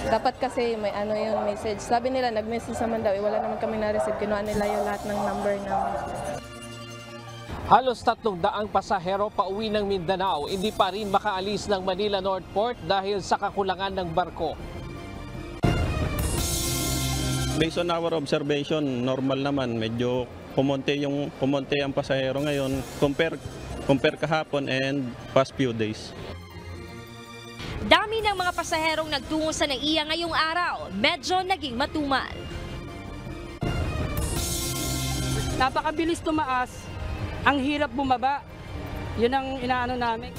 Dapat kasi may ano yung message. Sabi nila nag-message naman daw, wala naman kami na-receive. Kinuha nila yung lahat ng number namin. Halos 300 pasahero pauwi ng Mindanao hindi pa rin makaalis ng Manila North Port dahil sa kakulangan ng barko. Based on our observation, normal naman. Medyo pumonte ang pasahero ngayon compare kahapon and past few days. Dami ng mga pasaherong nagtungo sa NAIA ngayong araw, medyo naging matumal. Napakabilis tumaas, ang hirap bumaba. Yun ang inaano namin.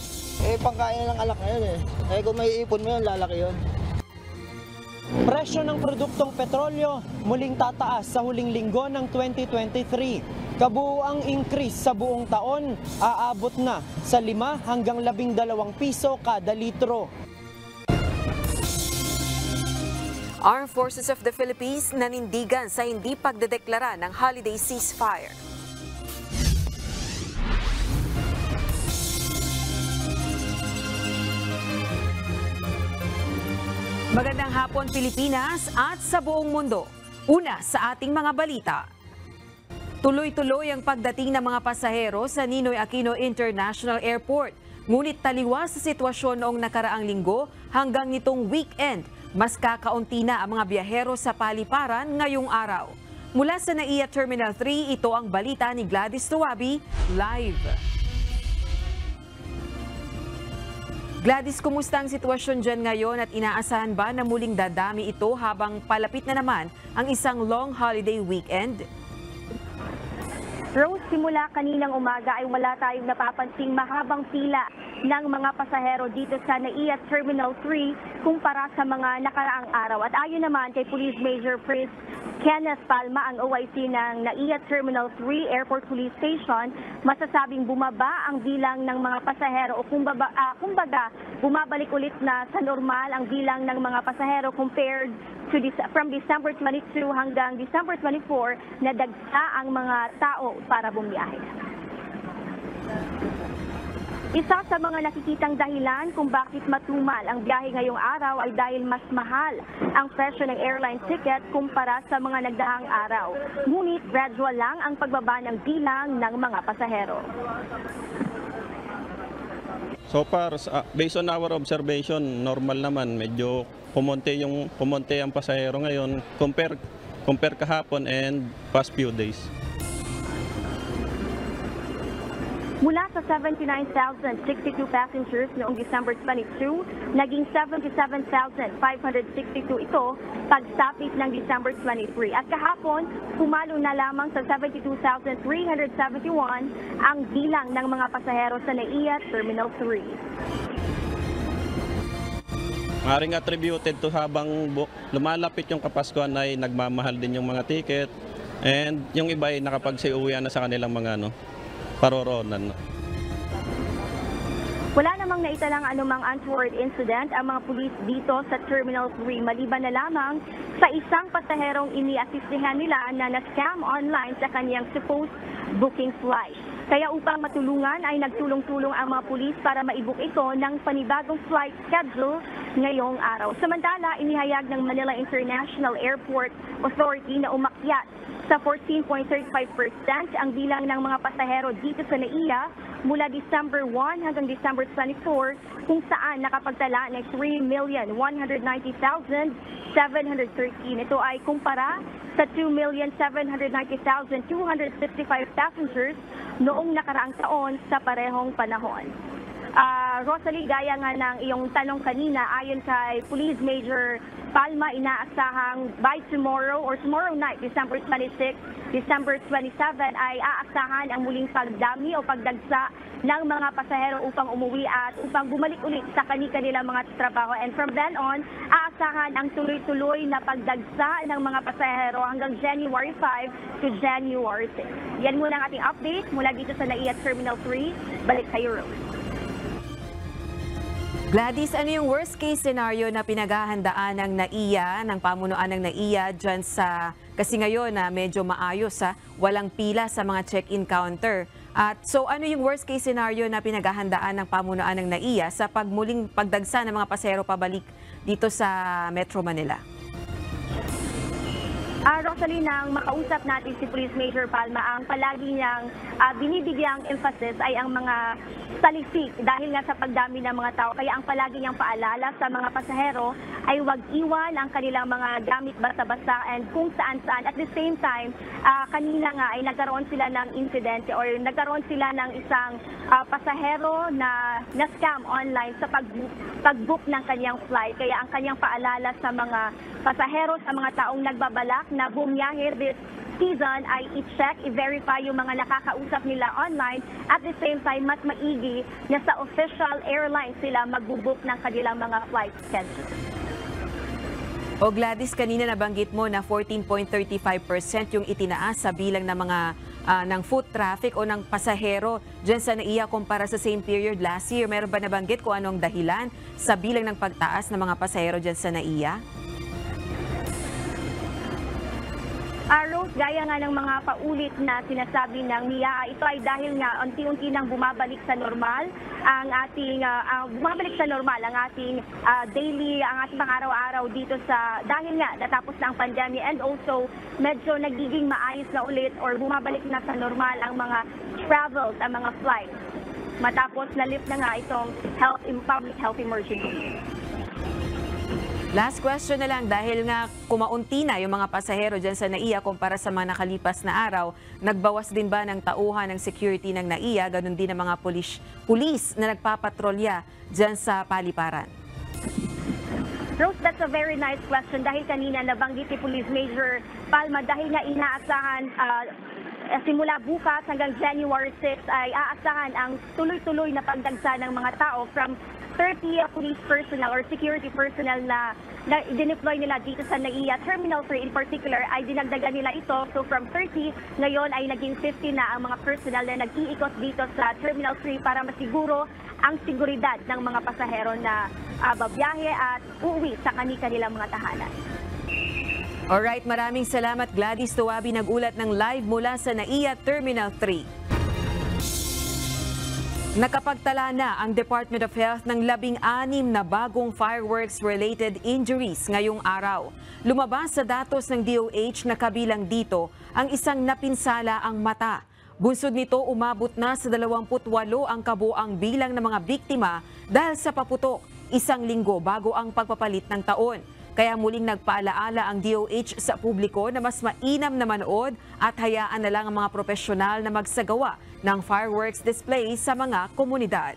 Pangkain ng alak na yun kung may ipon mo yun, lalaki yun. Presyo ng produktong petrolyo muling tataas sa huling linggo ng 2023. Kabuuang increase sa buong taon aabot na sa 5 hanggang 12 piso kada litro. Armed Forces of the Philippines nanindigan sa hindi pagdedeklara ng holiday ceasefire. Magandang hapon Pilipinas at sa buong mundo. Una sa ating mga balita. Tuloy-tuloy ang pagdating ng mga pasahero sa Ninoy Aquino International Airport. Ngunit taliwas sa sitwasyon noong nakaraang linggo hanggang nitong weekend. Mas kakaunti na ang mga biyahero sa paliparan ngayong araw. Mula sa NAIA Terminal 3, ito ang balita ni Gladys Tuwabi, live. Gladys, kumusta ang sitwasyon dyan ngayon at inaasahan ba na muling dadami ito habang palapit na naman ang isang long holiday weekend? Rose, simula kaninang umaga ay wala tayong napapansing mahabang pila ng mga pasahero dito sa NAIA Terminal 3 kumpara sa mga nakaraang araw. At ayon naman kay Police Major Prince Kenneth Palma, ang OIC ng NAIA Terminal 3 Airport Police Station, masasabing bumaba ang bilang ng mga pasahero o kumbaga bumabalik ulit na sa normal ang bilang ng mga pasahero compared to from December 22 hanggang December 24 na dagsa ang mga tao para bumiyahe. Isa sa mga nakikitang dahilan kung bakit matumal ang biyahe ngayong araw ay dahil mas mahal ang presyo ng airline ticket kumpara sa mga nagdaang araw. Ngunit gradual lang ang pagbaba ng bilang ng mga pasahero. So far, based on our observation, normal naman. Medyo pumonte ang pasahero ngayon compare kahapon and past few days. Mula sa 79,062 passengers noong December 22, naging 77,562 ito pagsapit ng December 23. At kahapon, pumalo na lamang sa 72,371 ang bilang ng mga pasahero sa NAIA Terminal 3. Maring attributed to habang lumalapit yung Kapaskuhan ay nagmamahal din yung mga ticket and yung iba ay nakapagsiuwian na sa kanilang mga paroronan. Wala namang naitalang anumang untoward incident ang mga pulis dito sa Terminal 3 maliban na lamang sa isang pasaherong iniasistihan nila na na-scam online sa kaniyang supposed booking flight. Kaya upang matulungan ay nagtulong-tulong ang mga pulis para maibuk ito ng panibagong flight schedule ngayong araw. Samantala, inihayag ng Manila International Airport Authority na umakyat sa 14.35% ang bilang ng mga pasahero dito sa NAIA mula December 1 hanggang December 24 kung saan nakapagtala ng 3,190,713. Ito ay kumpara sa 2,790,255 passengers noong nakaraang taon sa parehong panahon. Rosalie, gaya nga ng iyong tanong kanina, ayon kay Police Major Palma, inaasahang by tomorrow or tomorrow night, December 26, December 27, ay aasahan ang muling pagdami o pagdagsa ng mga pasahero upang umuwi at upang bumalik ulit sa kanilang mga trabaho. And from then on, aasahan ang tuloy-tuloy na pagdagsa ng mga pasahero hanggang January 5 to January 6. Yan muna ang ating update mula dito sa NAIA Terminal 3. Balik kayo, Rose. Gladys, ano yung worst case scenario na pinaghahandaan ng NAIA, ng pamunuan ng NAIA dyan sa, kasi ngayon na medyo maayos walang pila sa mga check-in counter. At so ano yung worst case scenario na pinaghahandaan ng pamunuan ng NAIA sa pagmuling pagdagsa ng mga pasahero pabalik dito sa Metro Manila? Rosalie, nang makausap natin si Police Major Palma, ang palagi niyang binibigyang emphasis ay ang mga salisik dahil nga sa pagdami ng mga tao. Kaya ang palagi niyang paalala sa mga pasahero ay huwag iwan ang kanilang mga gamit basta-basta and kung saan-saan. At the same time, kanina nga ay nagkaroon sila ng incident or nagkaroon sila ng isang pasahero na scam online sa pag-book ng kanyang flight. Kaya ang kanyang paalala sa mga pasahero, sa mga taong nagbabalak na bumiyahe this season ay i-check, i-verify yung mga nakakausap nila online. At the same time, mas maigi na sa official airline sila magbubook ng kanilang mga flight schedule. O Gladys, kanina nabanggit mo na 14.35% yung itinaas sa bilang ng mga ng foot traffic o ng pasahero dyan sa NAIA kumpara sa same period last year. Meron ba nabanggit kung anong dahilan sa bilang ng pagtaas ng mga pasahero dyan sa NAIA? Rose, gaya nga ng mga paulit na sinasabi ng NIA, ito ay dahil nga unti-unti nang bumabalik sa normal ang ating daily, ang ating pang-araw-araw dito sa dahil nga natapos na ang pandemya and also medyo nagiging maayos na ulit or bumabalik na sa normal ang mga travels, ang mga flights. Matapos na lift na nga itong public health emergency. Last question na lang, dahil nga kumaunti na yung mga pasahero dyan sa NAIA kumpara sa mga nakalipas na araw, nagbawas din ba ng tauhan ng security ng NAIA, ganun din ang mga pulis na nagpapatrolya dyan sa paliparan? Rose, that's a very nice question dahil kanina nabanggit ni Police Major Palma dahil nga inaasahan simula bukas hanggang January 6 ay aasahan ang tuloy-tuloy na pagdagsa ng mga tao from 30 police personnel or security personnel na dineploy nila dito sa NAIA. Terminal 3 in particular ay dinagdagan nila ito. So from 30, ngayon ay naging 50 na ang mga personnel na nag-iikot dito sa Terminal 3 para masiguro ang seguridad ng mga pasahero na babiyahe at uuwi sa kanilang mga tahanan. Alright, maraming salamat Gladys Tuwabi, nag-ulat ng live mula sa NAIA Terminal 3. Nakapagtala na ang Department of Health ng 16 na bagong fireworks-related injuries ngayong araw. Lumabas sa datos ng DOH na kabilang dito ang isang napinsala ang mata. Bunsod nito, umabot na sa 28 ang kabuang bilang ng mga biktima dahil sa paputok, 1 linggo bago ang pagpapalit ng taon. Kaya muling nagpaalaala ang DOH sa publiko na mas mainam na manood at hayaan na lang ang mga profesional na magsagawa ng fireworks display sa mga komunidad.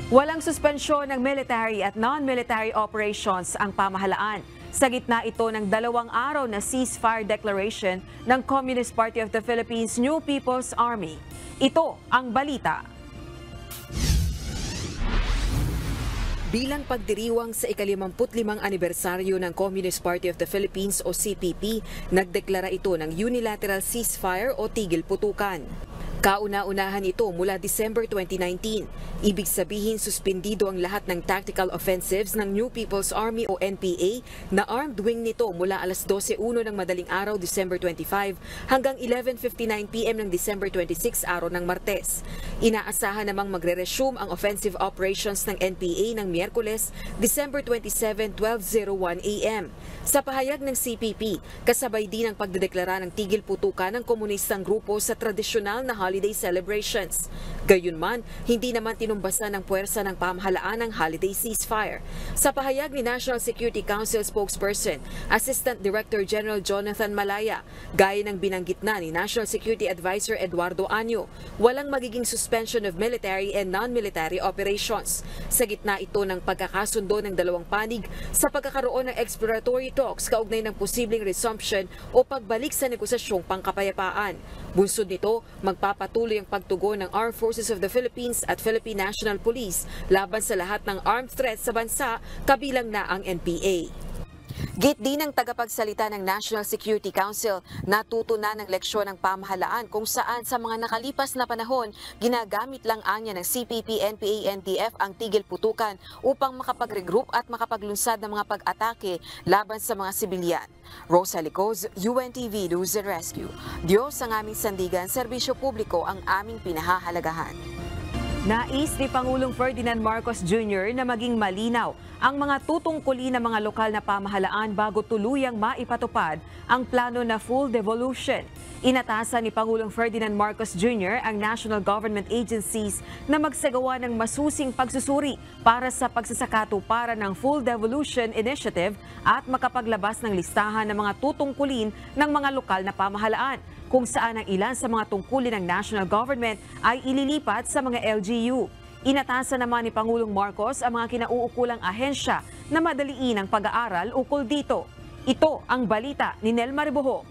Walang suspensyon ng military at non-military operations ang pamahalaan. Sa gitna ito ng 2 araw na ceasefire declaration ng Communist Party of the Philippines New People's Army. Ito ang balita. Bilang pagdiriwang sa ika-55 anibersaryo ng Communist Party of the Philippines o CPP, nagdeklara ito ng unilateral ceasefire o tigil putukan. Kauna-unahan ito mula December 2019. Ibig sabihin suspendido ang lahat ng tactical offensives ng New People's Army o NPA na armed wing nito mula alas 12:01 ng madaling araw December 25 hanggang 11:59 PM ng December 26 araw ng Martes. Inaasahan namang magre-resume ang offensive operations ng NPA ng Miyerkules, December 27, 12:01 AM. Sa pahayag ng CPP, kasabay din ang pagdedeklara ng tigil putukan ng komunistang grupo sa tradisyonal na holiday celebrations. Gayunman, hindi naman tinumbasan ng puwersa ng pamahalaan ang holiday ceasefire. Sa pahayag ni National Security Council spokesperson, Assistant Director General Jonathan Malaya, gaya ng binanggit na ni National Security Advisor Eduardo Anyo, walang magiging suspension of military and non-military operations. Sa gitna ito ng pagkakasundo ng dalawang panig sa pagkakaroon ng exploratory talks kaugnay ng posibleng resumption o pagbalik sa negosasyong pangkapayapaan. Bunsod nito, magpapatuloy ang pagtugon ng Armed Forces of the Philippines at Philippine National Police laban sa lahat ng armed threats sa bansa, kabilang na ang NPA. Git din ng tagapagsalita ng National Security Council, natuto na ng leksyon ng pamahalaan kung saan sa mga nakalipas na panahon, ginagamit lang anya ng CPP, NPA, NTF ang tigil putukan upang makapag-regroup at makapaglunsad ng mga pag-atake laban sa mga sibilyan. Rosa Licoz, UNTV News and Rescue. Diyos ang aming sandigan, serbisyo publiko ang aming pinahahalagahan. Nais ni Pangulong Ferdinand Marcos Jr. na maging malinaw ang mga tutungkulin ng mga lokal na pamahalaan bago tuluyang maipatupad ang plano na full devolution. Inatasan ni Pangulong Ferdinand Marcos Jr. ang national government agencies na magsagawa ng masusing pagsusuri para sa pagsasakatuparan ng full devolution initiative at makapaglabas ng listahan ng mga tutungkulin ng mga lokal na pamahalaan, kung saan ang ilan sa mga tungkulin ng national government ay ililipat sa mga LGU. Inatasan naman ni Pangulong Marcos ang mga kinauukulang ahensya na madaliin ang pag-aaral ukol dito. Ito ang balita ni Nel Mariboho.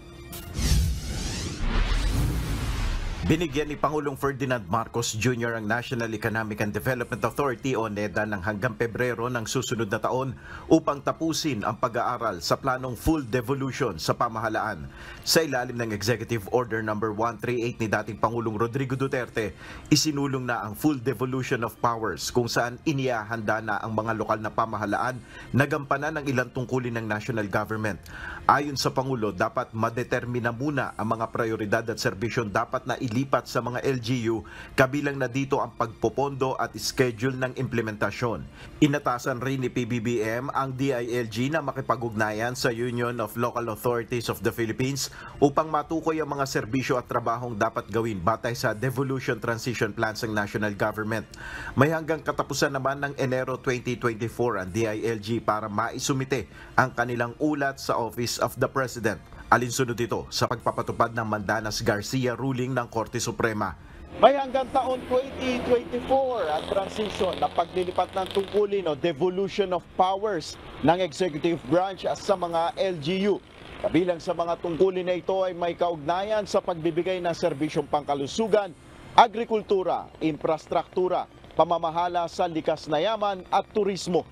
Binigyan ni Pangulong Ferdinand Marcos Jr. ang National Economic and Development Authority o NEDA ng hanggang Pebrero ng susunod na taon upang tapusin ang pag-aaral sa planong full devolution sa pamahalaan. Sa ilalim ng Executive Order No. 138 ni dating Pangulong Rodrigo Duterte, isinulong na ang full devolution of powers kung saan inihahanda na ang mga lokal na pamahalaan na gampanan ng ilang tungkulin ng national government. Ayon sa Pangulo, dapat madetermina muna ang mga prioridad at serbisyon dapat na ilipat sa mga LGU, kabilang na dito ang pagpopondo at schedule ng implementasyon. Inatasan rin ni PBBM ang DILG na makipag-ugnayan sa Union of Local Authorities of the Philippines upang matukoy ang mga serbisyo at trabahong dapat gawin batay sa devolution transition plans ng national government. May hanggang katapusan naman ng Enero 2024 ang DILG para maisumite ang kanilang ulat sa Office of the President. Alinsunod ito sa pagpapatupad ng Mandanas-Garcia ruling ng Korte Suprema. May hanggang taon 2024 ang transition na paglilipat ng tungkulin o devolution of powers ng executive branch sa mga LGU. Kabilang sa mga tungkulin na ito ay may kaugnayan sa pagbibigay ng serbisyong pangkalusugan, agrikultura, infrastruktura, pamamahala sa likas na yaman at turismo.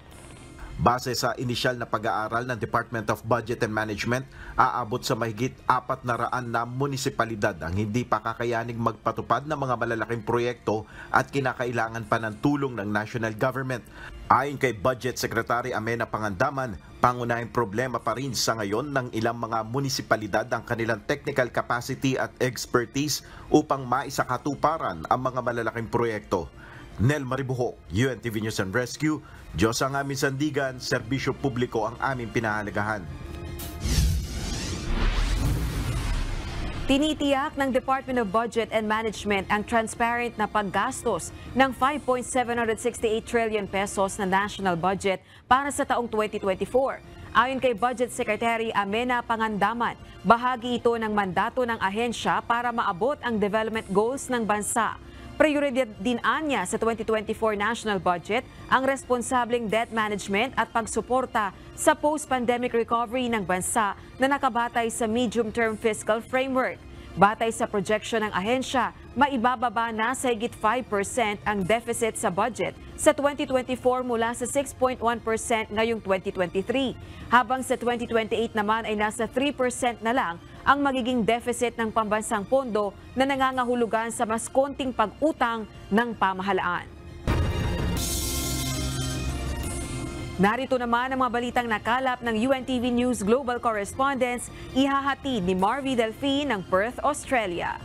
Base sa inisyal na pag-aaral ng Department of Budget and Management, aabot sa mahigit 400 na munisipalidad ang hindi pa kakayaning magpatupad ng mga malalaking proyekto at kinakailangan pa ng tulong ng national government. Ayon kay Budget Secretary Amena Pangandaman, pangunahing problema pa rin sa ngayon ng ilang mga munisipalidad ang kanilang technical capacity at expertise upang maisakatuparan ang mga malalaking proyekto. Nel Mariboho, UNTV News and Rescue. Diyos ang aming sandigan, serbisyo publiko ang aming pinahalagahan. Tinitiyak ng Department of Budget and Management ang transparent na paggastos ng 5.768 trillion pesos na national budget para sa taong 2024. Ayon kay Budget Secretary Amena Pangandaman, bahagi ito ng mandato ng ahensya para maabot ang development goals ng bansa. Prioridad din anya sa 2024 national budget ang responsableng debt management at pagsuporta sa post-pandemic recovery ng bansa na nakabatay sa medium-term fiscal framework. Batay sa projection ng ahensya, maibababa na sa higit 5% ang deficit sa budget sa 2024 mula sa 6.1% ngayong 2023. Habang sa 2028 naman ay nasa 3% na lang ang magiging deficit ng pambansang pondo na nangangahulugan sa mas konting pag-utang ng pamahalaan. Narito naman ang mga balitang nakalap ng UNTV News Global Correspondents, ihahatid ni Marvy Delphine ng Perth, Australia.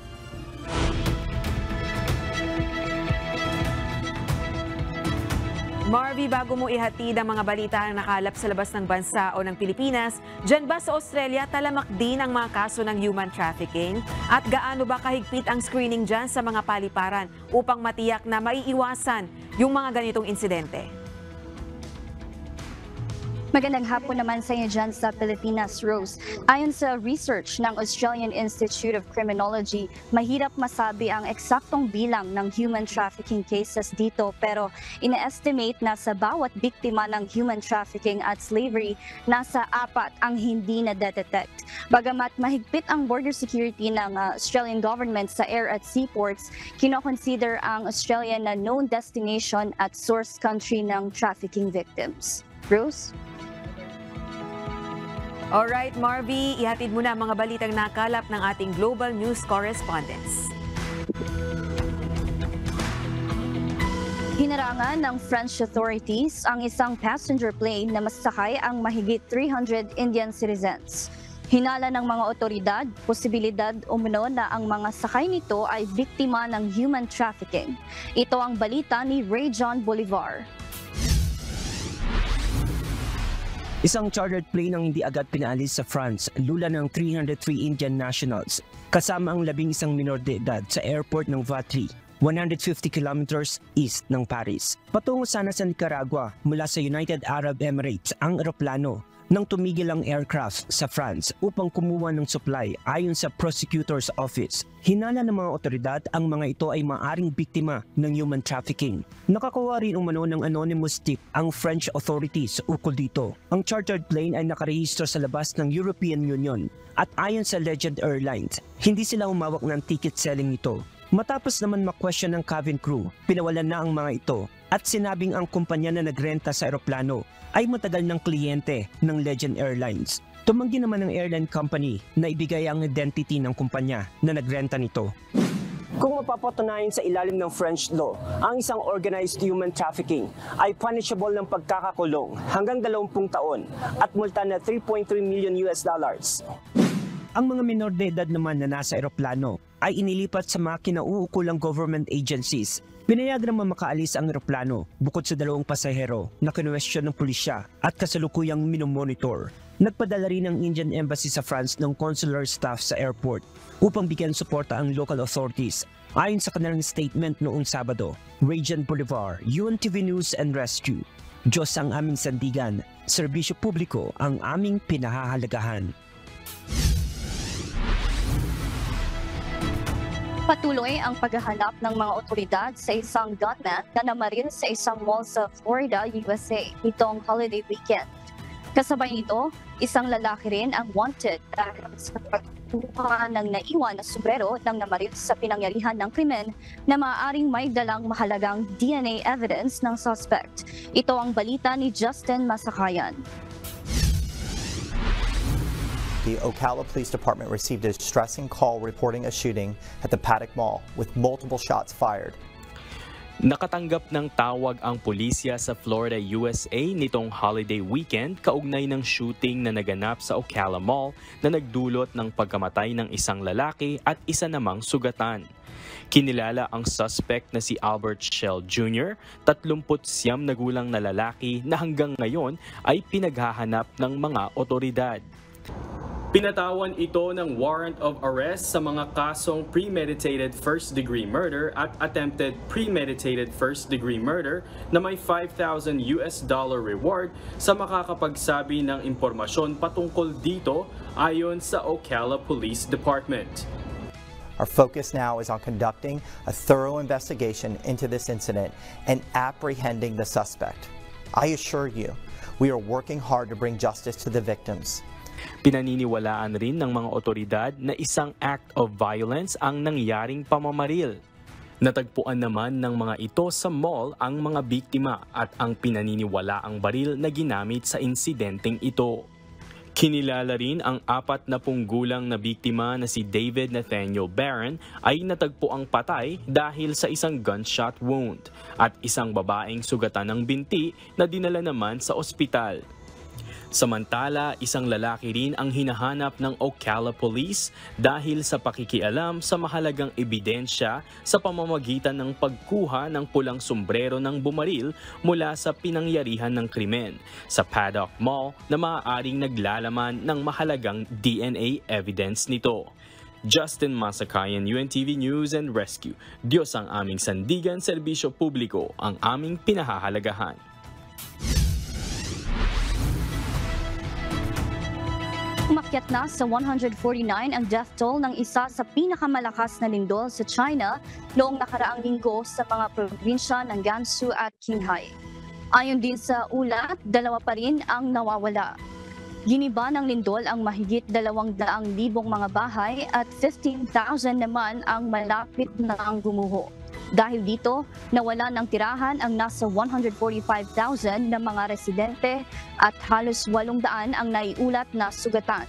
Marvy, bago mo ihatid ang mga balita na nakalap sa labas ng bansa o ng Pilipinas, dyan ba sa Australia talamak din ang mga kaso ng human trafficking? At gaano ba kahigpit ang screening dyan sa mga paliparan upang matiyak na maiiwasan yung mga ganitong insidente? Magandang hapon naman sa inyo dyan sa Pilipinas, Rose. Ayon sa research ng Australian Institute of Criminology, mahirap masabi ang eksaktong bilang ng human trafficking cases dito, pero ina-estimate na sa bawat biktima ng human trafficking at slavery, nasa 4 ang hindi na-detect. Bagamat mahigpit ang border security ng Australian government sa air at seaports, kinoconsider ang Australia na known destination at source country ng trafficking victims. Rose? Alright, Marvy, ihatid mo na ang mga balitang nakalap ng ating Global News Correspondents. Hinarangan ng French authorities ang isang passenger plane na masakay ang mahigit 300 Indian citizens. Hinala ng mga otoridad, posibilidad umano na ang mga sakay nito ay biktima ng human trafficking. Ito ang balita ni Ray John Bolivar. Isang chartered plane ang hindi agad pinaalis sa France, lula ng 303 Indian nationals, kasama ang 11 minor de edad sa airport ng Vatry, 150 kilometers east ng Paris. Patungo sana sa Nicaragua mula sa United Arab Emirates ang eroplano nang tumigil ang aircraft sa France upang kumuha ng supply ayon sa prosecutor's office. Hinala ng mga otoridad ang mga ito ay maaring biktima ng human trafficking. Nakakuha rin umano ng anonymous tip ang French authorities ukol dito. Ang chartered plane ay nakarehistro sa labas ng European Union at ayon sa Legend Airlines, hindi sila humawak ng ticket selling nito. Matapos naman ma-question ng cabin crew, pinawalan na ang mga ito at sinabing ang kumpanya na nagrenta sa eroplano ay matagal ng kliyente ng Legend Airlines. Tumanggi naman ng airline company na ibigay ang identity ng kumpanya na nagrenta nito. Kung mapapatunayan sa ilalim ng French law, ang isang organized human trafficking ay punishable ng pagkakakulong hanggang 20 taon at multa na $3.3 million. Ang mga minor de edad naman na nasa eroplano ay inilipat sa mga kinauukulang government agencies. Pinayagan naman makaalis ang eroplano bukod sa 2 pasahero na kinuwestiyon ng pulisya at kasalukuyang minomonitor. Nagpadala rin ang Indian Embassy sa France ng consular staff sa airport upang bigyan suporta ang local authorities. Ayon sa kanilang statement noong Sabado, Ray John Bolivar, UNTV News and Rescue. Diyos ang aming sandigan, serbisyo publiko ang aming pinahahalagahan. Patuloy ang paghahanap ng mga otoridad sa isang gunman na namaril sa isang mall sa Florida, USA nitong holiday weekend. Kasabay nito, isang lalaki rin ang wanted dahil sa pagkuha ng naiwan na sombrero ng namaril sa pinangyarihan ng krimen na maaaring may dalang mahalagang DNA evidence ng suspect. Ito ang balita ni Justin Masakayan. The Ocala Police Department received a distressing call reporting a shooting at the Paddock Mall with multiple shots fired. Nakatanggap ng tawag ang pulisya sa Florida, USA nitong holiday weekend kaugnay ng shooting na naganap sa Ocala Mall na nagdulot ng pagkamatay ng isang lalaki at isa namang sugatan. Kinilala ang suspect na si Albert Shell Jr., 39 na gulang na lalaki na hanggang ngayon ay pinaghahanap ng mga otoridad. Pinatawan ito ng warrant of arrest sa mga kasong premeditated first-degree murder at attempted premeditated first-degree murder na may $5,000 reward sa makakapagsabi ng impormasyon patungkol dito ayon sa Ocala Police Department. Our focus now is on conducting a thorough investigation into this incident and apprehending the suspect. I assure you, we are working hard to bring justice to the victims. Pinaniniwalaan rin ng mga otoridad na isang act of violence ang nangyaring pamamaril. Natagpuan naman ng mga ito sa mall ang mga biktima at ang pinaniniwalaang baril na ginamit sa insidenteng ito. Kinilala rin ang 40 gulang na biktima na si David Nathaniel Barron ay natagpuang patay dahil sa isang gunshot wound at isang babaeng sugatan ng binti na dinala naman sa ospital. Samantala, isang lalaki rin ang hinahanap ng Ocala Police dahil sa pakikialam sa mahalagang ebidensya sa pamamagitan ng pagkuha ng pulang sombrero ng bumaril mula sa pinangyarihan ng krimen sa Paddock Mall na maaaring naglalaman ng mahalagang DNA evidence nito. Justin Masakayan, UNTV News and Rescue. Diyos ang aming sandigan, serbisyo publiko ang aming pinahahalagahan. Umakyat na sa 149 ang death toll ng isa sa pinakamalakas na lindol sa China noong nakaraang linggo sa mga probinsya ng Gansu at Qinghai. Ayon din sa ulat, 2 pa rin ang nawawala. Giniba ng lindol ang mahigit 200,000 mga bahay at 15,000 naman ang malapit na ang gumuho. Dahil dito, nawala ng tirahan ang nasa 145,000 na mga residente at halos 800 ang naiulat na sugatan.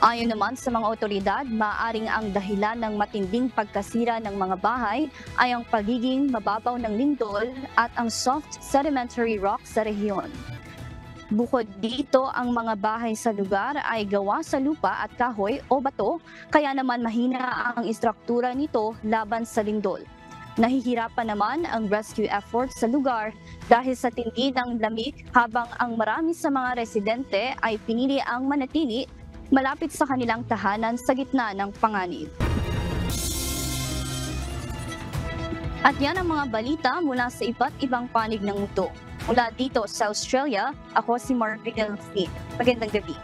Ayon naman sa mga otoridad, maaaring ang dahilan ng matinding pagkasira ng mga bahay ay ang pagiging mababaw ng lindol at ang soft sedimentary rock sa rehiyon. Bukod dito, ang mga bahay sa lugar ay gawa sa lupa at kahoy o bato, kaya naman mahina ang istruktura nito laban sa lindol. Nahihirapan naman ang rescue efforts sa lugar dahil sa tindi ng lamig habang ang marami sa mga residente ay pinili ang manatili malapit sa kanilang tahanan sa gitna ng panganib. At yan ang mga balita mula sa iba't ibang panig ng mundo. Mula dito sa Australia, ako si Marvin Smith. Magandang gabi.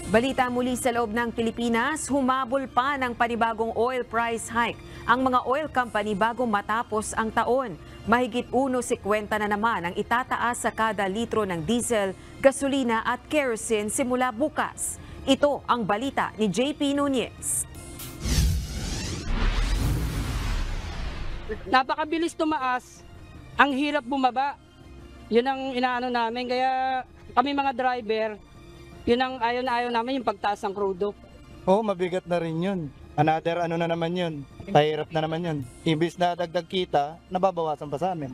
Balita muli sa loob ng Pilipinas, humabol pa ng panibagong oil price hike ang mga oil company bago matapos ang taon. Mahigit 1.50 na naman ang itataas sa kada litro ng diesel, gasolina at kerosene simula bukas. Ito ang balita ni JP Nunez. Napakabilis tumaas, ang hirap bumaba. Yun ang inaano namin, kaya kami mga driver, yun ang ayaw na ayaw namin, yung pagtaas ng crudo. Oo, mabigat na rin yun. Another ano na naman yun. Tahirap na naman yun. Imbis na dagdag kita, nababawasan pa sa amin.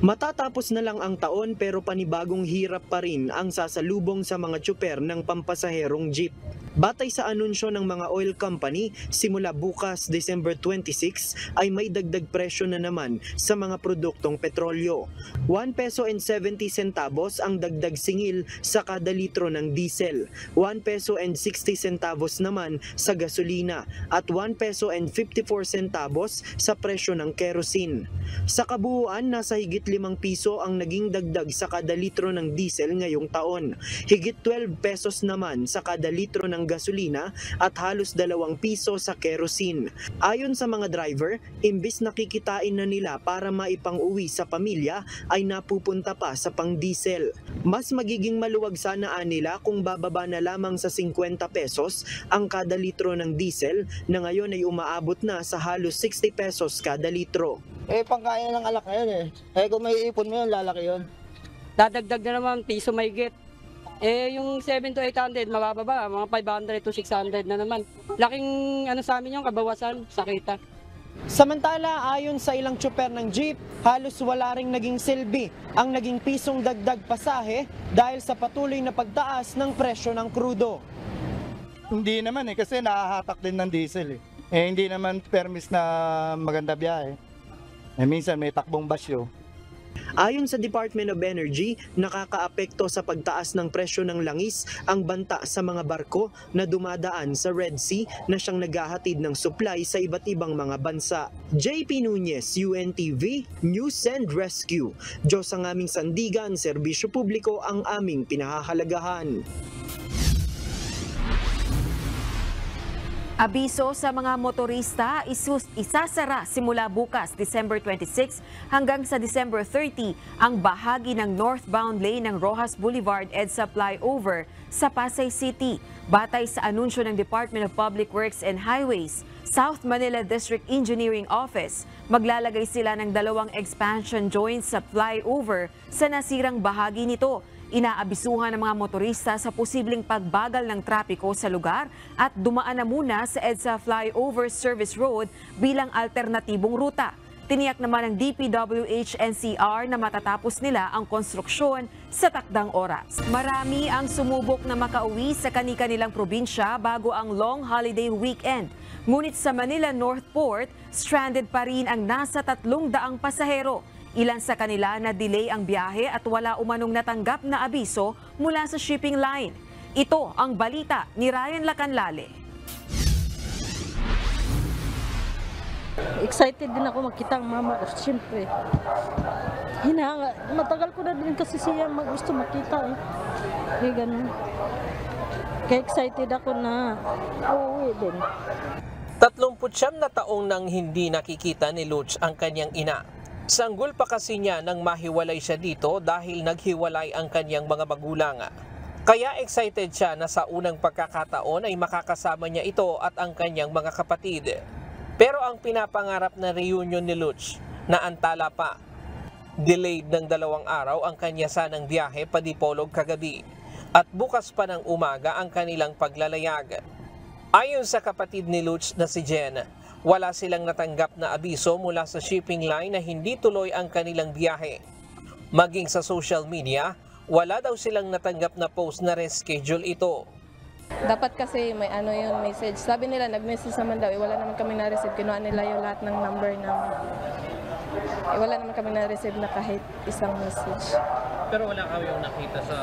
Matatapos na lang ang taon pero panibagong hirap pa rin ang sasalubong sa mga tsuper ng pampasaherong jeep. Batay sa anunsyo ng mga oil company, simula bukas December 26 ay may dagdag presyo na naman sa mga produktong petrolyo. 1 peso and 70 centavos ang dagdag singil sa kada litro ng diesel, 1 peso and 60 centavos naman sa gasolina at 1 peso and 54 centavos sa presyo ng kerosene. Sa kabuuan, nasa higit 5 piso ang naging dagdag sa kada litro ng diesel ngayong taon. Higit 12 pesos naman sa kada litro ng gasolina at halos 2 piso sa kerosene. Ayon sa mga driver, imbis nakikitain na nila para maipang-uwi sa pamilya ay napupunta pa sa pang-diesel. Mas magiging maluwag sana nila kung bababa na lamang sa 50 pesos ang kada litro ng diesel na ngayon ay umaabot na sa halos 60 pesos kada litro. Pangkaya ng alak na yun kung may ipon mo yun, lalaki yun. Dadagdag na naman, piso mahigit. Yung 7 to 800, mabababa, mga 500 to 600 na naman. Laking sa amin yung kabawasan sa kita. Samantala, ayon sa ilang tsuper ng jeep, halos wala ring naging silbi ang naging pisong dagdag pasahe dahil sa patuloy na pagtaas ng presyo ng krudo. Hindi naman kasi nahahatak din ng diesel hindi naman permis na maganda biyahe. Minsan may takbong basyo. Ayon sa Department of Energy, nakakaapekto sa pagtaas ng presyo ng langis ang banta sa mga barko na dumadaan sa Red Sea na siyang naghahatid ng supply sa iba't ibang mga bansa. JP Nunez, UNTV, News and Rescue. Diyos ang aming sandigan, serbisyo publiko ang aming pinahahalagahan. Abiso sa mga motorista, isasara simula bukas December 26 hanggang sa December 30 ang bahagi ng northbound lane ng Rojas Boulevard EDSA flyover sa Pasay City. Batay sa anunsyo ng Department of Public Works and Highways, South Manila District Engineering Office, maglalagay sila ng 2 expansion joints sa flyover sa nasirang bahagi nito. Inaabisuhan ng mga motorista sa posibleng pagbagal ng trapiko sa lugar at dumaan na muna sa EDSA Flyover Service Road bilang alternatibong ruta. Tiniyak naman ng DPWH-NCR na matatapos nila ang konstruksyon sa takdang oras. Marami ang sumubok na makauwi sa kani-kanilang probinsya bago ang long holiday weekend. Ngunit sa Manila North Port, stranded pa rin ang nasa 300 pasahero. Ilan sa kanila na delay ang biyahe at wala umanong natanggap na abiso mula sa shipping line. Ito ang balita ni Ryan Lacanlale. Excited din ako makita ang mama ko, siyempre. Matagal ko na din kasi siya gusto makita Kaya ganun. Kaya excited ako na uuwi din. 39 na taong nang hindi nakikita ni Lutz ang kanyang ina. Sanggol pa kasi niya nang mahiwalay siya dito dahil naghiwalay ang kanyang mga magulang. Kaya excited siya na sa unang pagkakataon ay makakasama niya ito at ang kanyang mga kapatid. Pero ang pinapangarap na reunion ni Lutz na antala pa. Delayed ng 2 araw ang kanya sanang biyahe pa Dipolog kagabi at bukas pa ng umaga ang kanilang paglalayag. Ayon sa kapatid ni Lutz na si Jen, wala silang natanggap na abiso mula sa shipping line na hindi tuloy ang kanilang biyahe. Maging sa social media, wala daw silang natanggap na post na reschedule ito. Dapat kasi may yung message. Sabi nila nag-message naman daw, wala naman kami na-receive. Kinuha nila yung lahat ng number namin. Wala naman kami na-receive na kahit isang message. Pero wala kayong nakita sa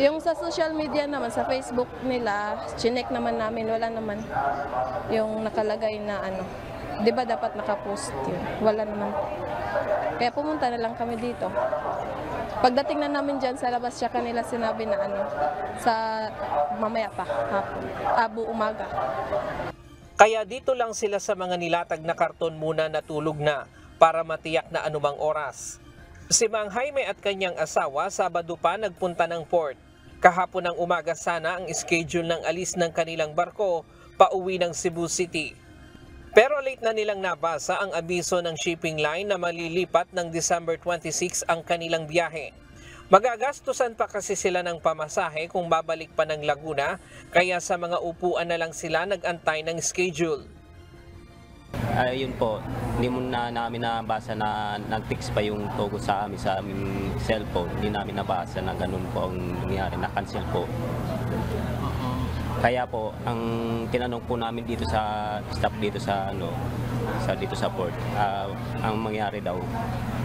Yung sa social media naman, sa Facebook nila, chinek naman namin, wala naman yung nakalagay na Di ba dapat nakapost yun? Wala naman. Kaya pumunta na lang kami dito. Pagdating na namin dyan sa labas, siya kanila sinabi na sa mamaya pa, hapon, umaga. Kaya dito lang sila sa mga nilatag na karton muna natulog na para matiyak na anumang oras. Si Mang Jaime at kanyang asawa, Sabado pa nagpunta ng port. Kahapon ng umaga sana ang schedule ng alis ng kanilang barko pauwi ng Cebu City. Pero late na nilang nabasa ang abiso ng shipping line na malilipat ng December 26 ang kanilang biyahe. Magagastusan pa kasi sila ng pamasahe kung babalik pa ng Laguna, kaya sa mga upuan na lang sila nag-antay ng schedule. Ayun po, hindi mo na namin nabasa na nag-text pa yung togo sa aming cellphone. Hindi namin nabasa na ganun po ang nangyari, na-cancel po. Kaya po, ang tinanong po namin dito sa staff dito sa dito sa port, ang mangyari daw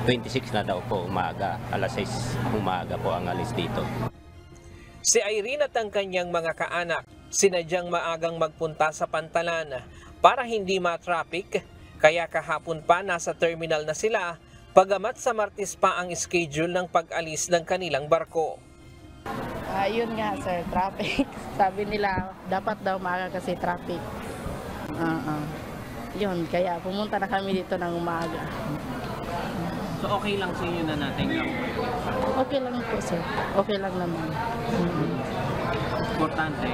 26 na daw po umaga, alas 6 umaga po ang alis dito. Si Irene at ang kanyang mga kaanak, sinadyang maagang magpunta sa Pantalan para hindi ma-traffic, kaya kahapon pa nasa terminal na sila, bagamat sa Martes pa ang schedule ng pag-alis ng kanilang barko. Yun nga sir, traffic. Sabi nila, dapat daw maaga kasi traffic. Yun, kaya pumunta na kami dito ng umaga. So okay lang sa inyo na natin lang? Okay lang po sir, okay lang naman. Importante?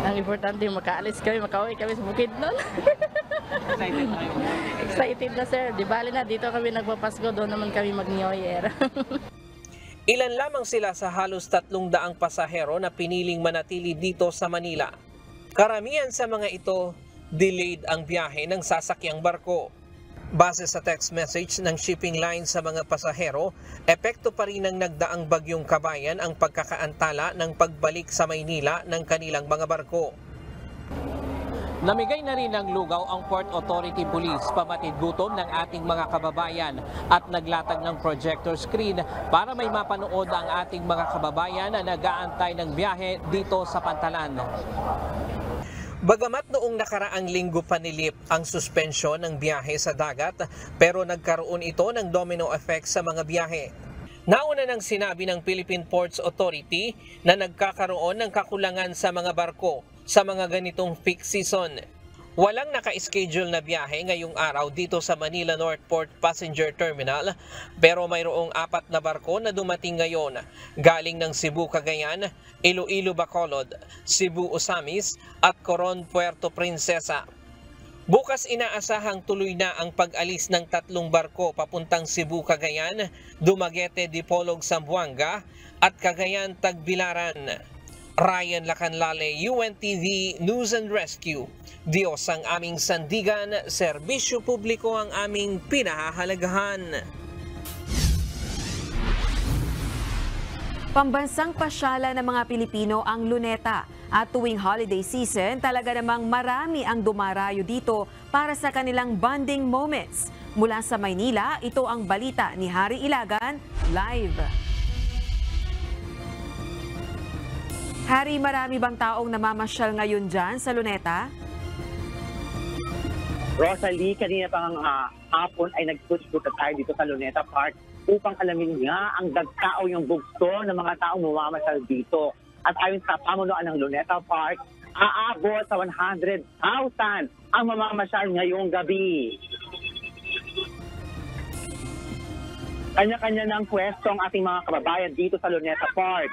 Ang importante, makaalis kami, makauwi kami sa Bukidnon. Excited tayo? Excited na sir, di bali na dito kami nagpapasko, doon naman kami mag-New Year. Ilan lamang sila sa halos 300 pasahero na piniling manatili dito sa Manila. Karamihan sa mga ito, delayed ang biyahe ng sasakyang barko. Base sa text message ng shipping line sa mga pasahero, epekto pa rin ng nagdaang bagyong Kabayan ang pagkakaantala ng pagbalik sa Maynila ng kanilang mga barko. Namigay na rin ng lugaw ang Port Authority Police pamatid gutom ng ating mga kababayan at naglatag ng projector screen para may mapanood ang ating mga kababayan na nag-aantay ng biyahe dito sa Pantalan. Bagamat noong nakaraang linggo panilip ang suspensyon ng biyahe sa dagat, pero nagkaroon ito ng domino effect sa mga biyahe. Nauna nang sinabi ng Philippine Ports Authority na nagkakaroon ng kakulangan sa mga barko sa mga ganitong peak season. Walang naka-schedule na biyahe ngayong araw dito sa Manila North Port Passenger Terminal, pero mayroong 4 na barko na dumating ngayon galing ng Cebu, Cagayan, Iloilo, Bacolod, Cebu, Osamis at Coron, Puerto Princesa. Bukas inaasahang tuloy na ang pag-alis ng 3 barko papuntang Cebu, Cagayan, Dumaguete, Dipolog, Zamboanga at Cagayan, Tagbilaran. Ryan Lacanlale, UNTV News and Rescue. Diyos ang aming sandigan, serbisyo publiko ang aming pinahahalagahan. Pambansang pasyala ng mga Pilipino ang Luneta. At tuwing holiday season, talaga namang marami ang dumarayo dito para sa kanilang bonding moments. Mula sa Maynila, ito ang balita ni Harry Ilagan, live. Harry, marami bang taong namamasyal ngayon dyan sa Luneta? Rosalie, kanina pang hapon ay nagpunta tayo dito sa Luneta Park upang alamin nga ang dagtao yung bugto ng mga taong mamamasyal dito. At ayon sa pamunuan ng Luneta Park, aabot sa 100,000 ang mamamasyal ngayong gabi. Kanya-kanya ng pwesto ang ating mga kababayan dito sa Luneta Park.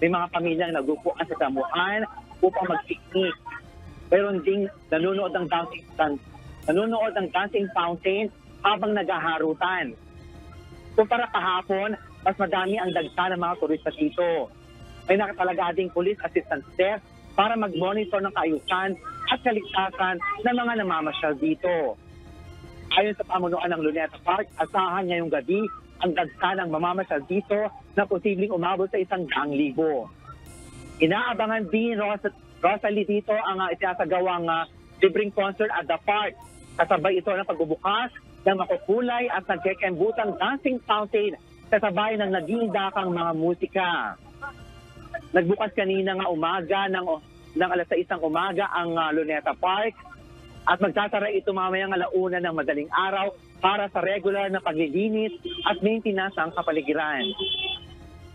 May mga pamilyang nagupuan sa damuhan upang mag-picnic. Mayroon ding nanonood ng dancing stand nanonood ng dancing fountain habang naghaharutan. Kumpara kahapon, mas madami ang dagsa ng mga turista dito. May nakatalaga ding police assistance desk para mag-monitor ng kaayusan at kaligtasan ng mga namamasyal dito. Ayon sa pamunuan ng Luneta Park, asahan ngayong gabi ang dagsa ng mamamasyal dito na posibleng umabot sa 100,000. Inaabangan din, Rosalie, dito ang isinasagawang libreng concert at the park. Kasabay ito ng pagbubukas ng makukulay at nagkekembutang dancing fountain kasabay ng nag-iindakang mga musika. Nagbukas kanina nga umaga ng alas 6 ng umaga ang Luneta Park at magtatara ito mamayang alauna ng madaling araw para sa regular na paglilinis at maintenance ng kapaligiran.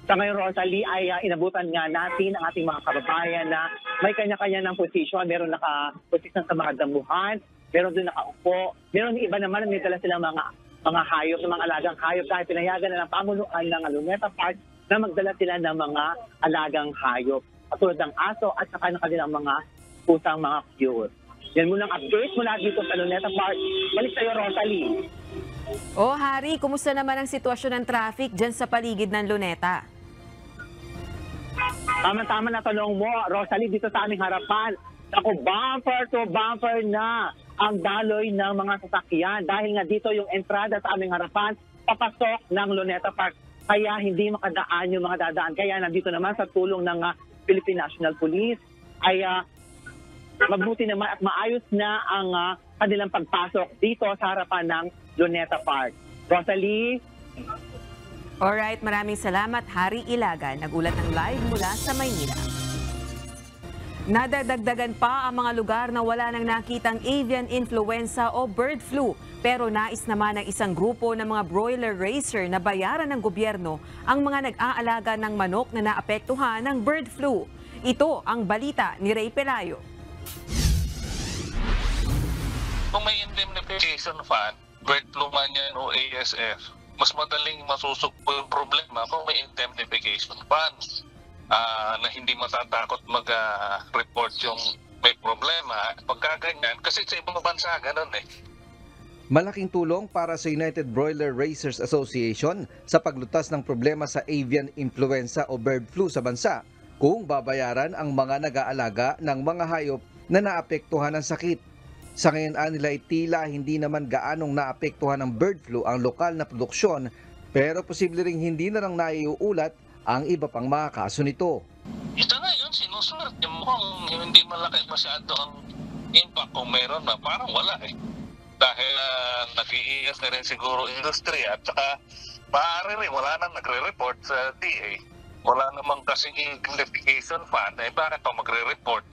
Sa ngayon, Rosalie, ay inabutan nga natin ang ating mga kababayan na may kanya-kanya ng posisyon. Meron naka-posisyon sa mga damuhan, meron doon nakaupo, meron iba naman na may dala silang mga hayop, mga alagang hayop dahil pinayagan na ng pamunuan ng Luneta Park na magdala sila ng mga alagang hayop, katulad ng aso at saka ng kanilang mga pusang mga cute. Yan munang update mula dito sa Luneta Park. Balik sa'yo, Rosalie. Harry, kumusta naman ang sitwasyon ng traffic dyan sa paligid ng Luneta? Tama-tama na tanong mo, Rosalie, dito sa aming harapan. Ako, bumper to bumper na ang daloy ng mga sasakyan dahil nga dito yung entrada sa aming harapan papasok ng Luneta Park. Kaya hindi makadaan yung mga dadaan. Kaya nandito naman sa tulong ng Philippine National Police ay mabuti naman at maayos na ang kanilang pagpasok dito sa harapan ng Luneta Park. Rosalie? Alright, maraming salamat, Harry Ilaga. Nagulat ng live mula sa Maynila. Nadadagdagan pa ang mga lugar na wala nang nakitang avian influenza o bird flu. Pero nais naman ng isang grupo ng mga broiler racer na bayaran ng gobyerno ang mga nag-aalaga ng manok na naapektuhan ng bird flu. Ito ang balita ni Ray Pelayo. Kung may indemnification fund, bird flu man yan o ASF, mas madaling masusugpo yung problema kung may indemnification fund na hindi matatakot mag-report yung may problema. Pagkaganyan, kasi sa ibang bansa, ganun eh. Malaking tulong para sa United Broiler Racers Association sa paglutas ng problema sa avian influenza o bird flu sa bansa kung babayaran ang mga nag-aalaga ng mga hayop na naapektuhan ng sakit. Sa ngayon nila tila hindi naman gaanong naapektuhan ng bird flu ang lokal na produksyon pero posible ring hindi na lang naiuulat ang iba pang mga kaso nito. Ito nga yun, sinuswerte mo kung hindi malaki masyado ang impact kung meron na parang wala eh. Dahil nag-iigas na rin siguro industry at saka maaari rin wala nang nagre-report sa DA. Wala namang kasing indemnification fund eh bakit pa magre-report?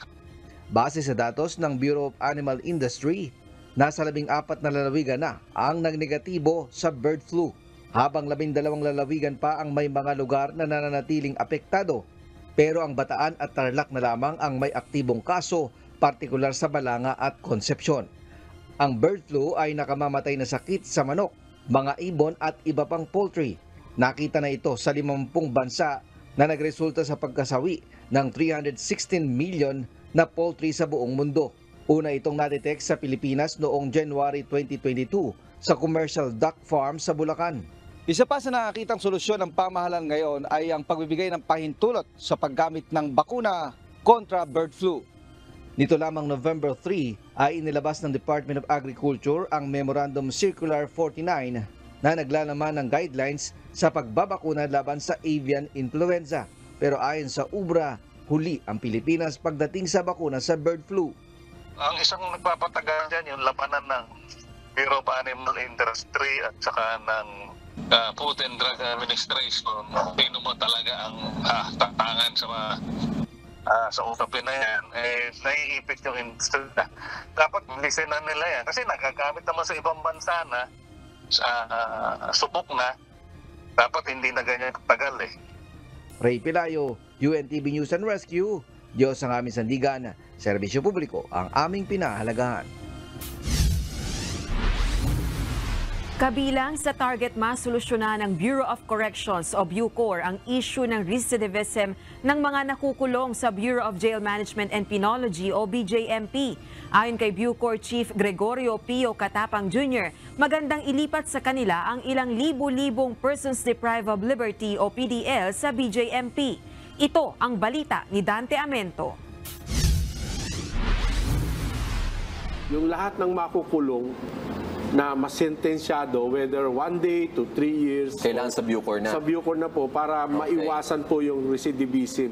Base sa datos ng Bureau of Animal Industry, nasa 14 na lalawigan na ang nagnegatibo sa bird flu, habang 12 lalawigan pa ang may mga lugar na nananatiling apektado. Pero ang Bataan at Tarlac na lamang ang may aktibong kaso, partikular sa Balanga at Concepcion. Ang bird flu ay nakamamatay na sakit sa manok, mga ibon at iba pang poultry. Nakita na ito sa 50 bansa na nagresulta sa pagkasawi ng 316 million na poultry sa buong mundo. Una itong na-detect sa Pilipinas noong January 2022 sa commercial duck farm sa Bulacan. Isa pa sa nakakitang solusyon ng pamahalaan ngayon ay ang pagbibigay ng pahintulot sa paggamit ng bakuna kontra bird flu. Nito lamang November 3 ay inilabas ng Department of Agriculture ang Memorandum Circular 49 na naglalaman ng guidelines sa pagbabakuna laban sa avian influenza. Pero ayon sa UBRA, huli ang Pilipinas pagdating sa bakuna sa bird flu. Ang isang nagpapatagal dyan, yung labanan ng Bureau of Animal Industry at saka ng Food and Drug Administration. Sino mo talaga ang tatangan sa usapin na yan, naiipit yung industry na. Dapat listenan nila yan. Kasi nagagamit naman sa ibang bansa na subok na. Dapat hindi na ganyan tagal eh. Ray Pelayo, UNTV News and Rescue. Diyos ang aming sandigan, serbisyo publiko ang aming pinahalagahan. Kabilang sa target masolusyonan ng Bureau of Corrections o BUCOR ang issue ng recidivism ng mga nakukulong sa Bureau of Jail Management and Penology o BJMP. Ayon kay BUCOR Chief Gregorio Pio Katapang Jr., magandang ilipat sa kanila ang ilang libu-libong persons deprived of liberty o PDL sa BJMP. Ito ang balita ni Dante Amento. Yung lahat ng makukulong na masentensyado, whether 1 day to 3 years. Kailangan sa BUCOR na? Sa BUCOR na po, para maiwasan po yung recidivism.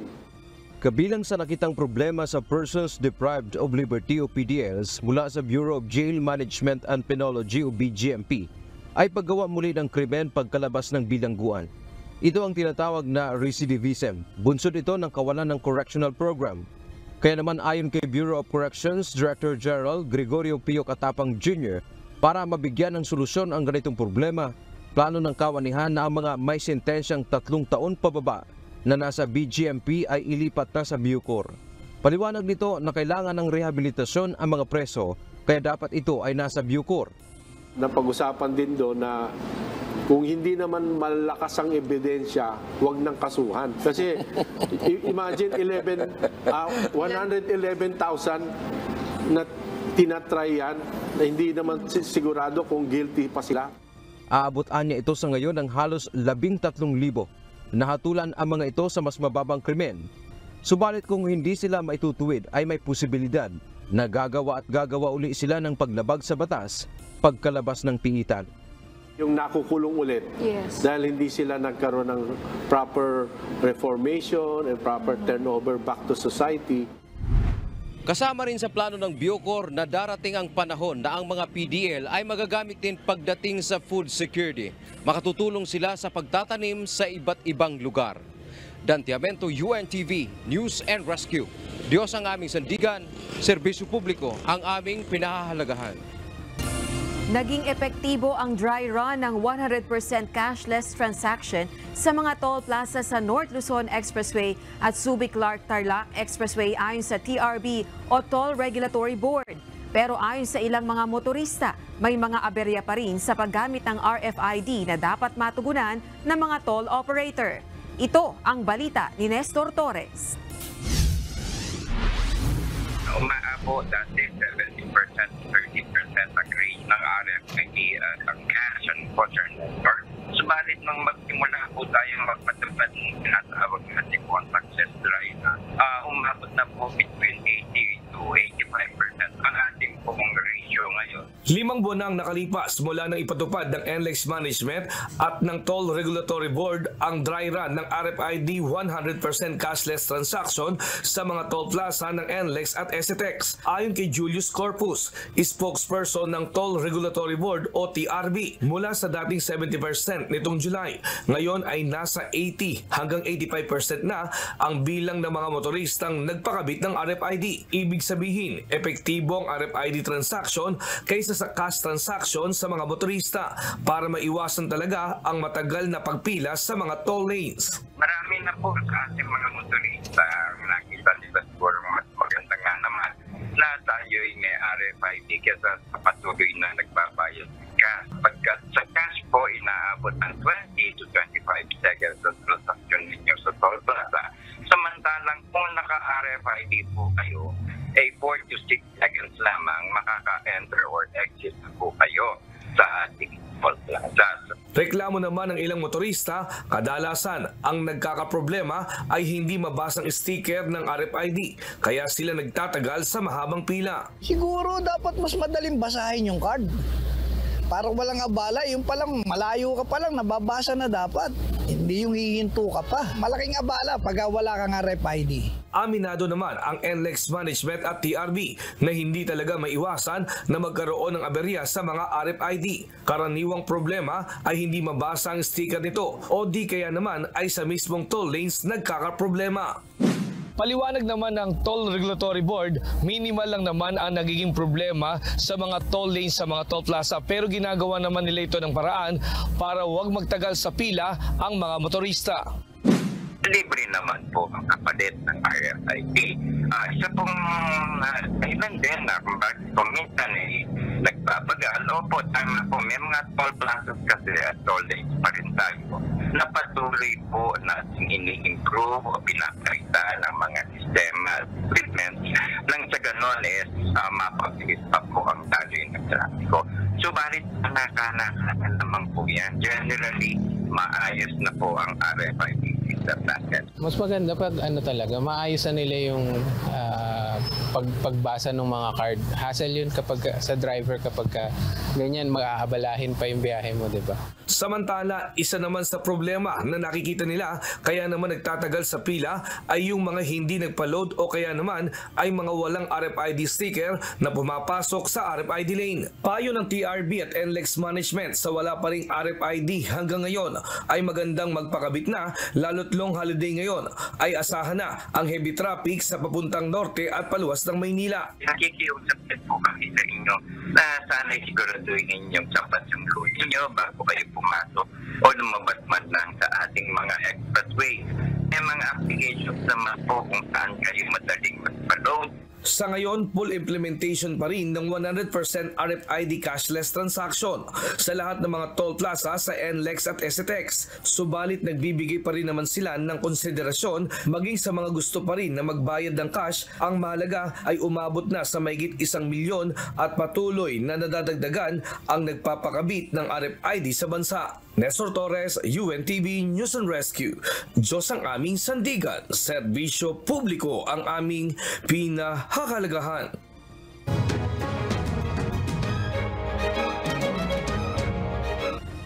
Kabilang sa nakitang problema sa Persons Deprived of Liberty o PDLs mula sa Bureau of Jail Management and Penology o BJMP ay paggawa muli ng krimen pagkalabas ng bilangguan. Ito ang tinatawag na recidivism. Bunsod ito ng kawalan ng correctional program. Kaya naman ayon kay Bureau of Corrections Director General Gregorio Pio Katapang Jr., para mabigyan ng solusyon ang ganitong problema, plano ng kawanihan na ang mga may sentensyang 3 taon pababa na nasa BJMP ay ilipat na sa BUCOR. Paliwanag nito na kailangan ng rehabilitasyon ang mga preso, kaya dapat ito ay nasa BUCOR. Napag-usapan din doon na kung hindi naman malakas ang ebidensya, huwag nang kasuhan. Kasi imagine 111,000 na tinatry yan na hindi naman sigurado kung guilty pa sila. Aabotan niya ito sa ngayon ng halos 13,000. Nahatulan ang mga ito sa mas mababang krimen. Subalit kung hindi sila maitutuwid ay may posibilidad na gagawa uli sila ng paglabag sa batas pagkalabas ng piitan. Yung nakukulong ulit dahil hindi sila nagkaroon ng proper reformation and proper turnover back to society. Kasama rin sa plano ng BUCOR na darating ang panahon na ang mga PDL ay magagamit din pagdating sa food security. Makatutulong sila sa pagtatanim sa iba't ibang lugar. Dante Amento, UNTV, News and Rescue. Diyos ang aming sandigan, serbisyo publiko ang aming pinahahalagahan. Naging epektibo ang dry run ng 100% cashless transaction sa mga toll plaza sa North Luzon Expressway at Subic-Clark-Tarlac Expressway ayon sa TRB o Toll Regulatory Board. Pero ayon sa ilang mga motorista, may mga aberya pa rin sa paggamit ng RFID na dapat matugunan ng mga toll operator. Ito ang balita ni Nestor Torres. Umaabot dati 70%, 30% ang rate ng RFID at ang cash and concern network. Subalit nang magsimula po tayong magpatupad ng tinatawag natin contactless drive, umabot na po between 80 to 85% ang ating pong ratio ngayon. 5 buwan na ang nakalipas mula nang ipatupad ng NLEX Management at ng Toll Regulatory Board ang dry run ng RFID 100% cashless transaction sa mga toll plaza ng NLEX at SCTEX. Ayon kay Julius Corpus, spokesperson ng Toll Regulatory Board o TRB, mula sa dating 70% nitong July, ngayon ay nasa 80 hanggang 85% na ang bilang ng mga motoristang nagpakabit ng RFID. Ibig sabihin, epektibo ang RFID transaction kaysa sa cash transaction sa mga motorista para maiwasan talaga ang matagal na pagpila sa mga toll lanes. Marami na po sa ating mga motorista ang nakita nila siguro mas maganda nga naman na tayo ay may RFID kaysa sa patuloy na nagbabayad ng cash. Pagkat sa cash po, inaabot ng 20 to 25 seconds sa transaction ninyo sa toll plaza. Samantalang kung naka-RFID po kayo, ay 4 to 6 seconds lamang makaka-enter or exit na po kayo sa ating toll plaza. Reklamo naman ng ilang motorista, kadalasan ang nagkakaproblema ay hindi mabasang sticker ng RFID, kaya sila nagtatagal sa mahabang pila. Siguro dapat mas madaling basahin yung card. Parang walang abala, yung palang malayo ka palang nababasa na dapat. Hindi yung hihinto ka pa. Malaking abala pag wala kang RFID. Aminado naman ang NLEX Management at TRB na hindi talaga maiwasan na magkaroon ng aberya sa mga RFID. Karaniwang problema ay hindi mabasa ang sticker nito o di kaya naman ay sa mismong toll lanes nagkakaproblema. Paliwanag naman ng Toll Regulatory Board, minimal lang naman ang nagiging problema sa mga toll lanes sa mga toll plaza, pero ginagawa naman nila ito ng paraan para huwag magtagal sa pila ang mga motorista. Libre naman po ang kapalit ng RFID. Isa pong kailan din na kung minsan nagpapagal. Opo, tama po. May mga toll plazas kasi at toll lanes pa rin tayo na patuloy po natin ini-improve o pinakaitaan ng mga sistema treatment nang sa ganon mapabilis pa po ang daloy ng trapiko. Subalit, nakakanakan naman po yan. Generally, maayos na po ang RFID system natin. Mas maganda pag talaga, maayos na nila yung pagbasa ng mga card. Hassle yun kapag sa driver kapag ganyan, mag-aabalahin pa yung biyahe mo, di ba? Samantala, isa naman sa problema na nakikita nila kaya naman nagtatagal sa pila ay yung mga hindi nagpa-load o kaya naman ay mga walang RFID sticker na pumapasok sa RFID lane. Payo ng TRB at NLEX Management sa wala pa ring RFID hanggang ngayon ay magandang magpakabit na, lalo't long holiday ngayon ay asahan na ang heavy traffic sa papuntang norte at paluwas ng Maynila. Nakikiusap din po kami sa inyo na sana'y siguraduhin ninyong sapat yung load ninyo bago kayo pumasok o lumabas man lang sa ating mga expressway. May mga applications naman po kung saan kayo madaling magpa-load. Sa ngayon, full implementation pa rin ng 100% RFID cashless transaction sa lahat ng mga toll plaza sa NLEX at STX. Subalit nagbibigay pa rin naman sila ng konsiderasyon maging sa mga gusto pa rin na magbayad ng cash. Ang mahalaga ay umabot na sa mahigit 1 milyon at patuloy na nadadagdagan ang nagpapakabit ng RFID sa bansa. Nestor Torres, UNTV News and Rescue. Diyos ang aming sandigan, serbisyo publiko ang aming pinahahalagahan.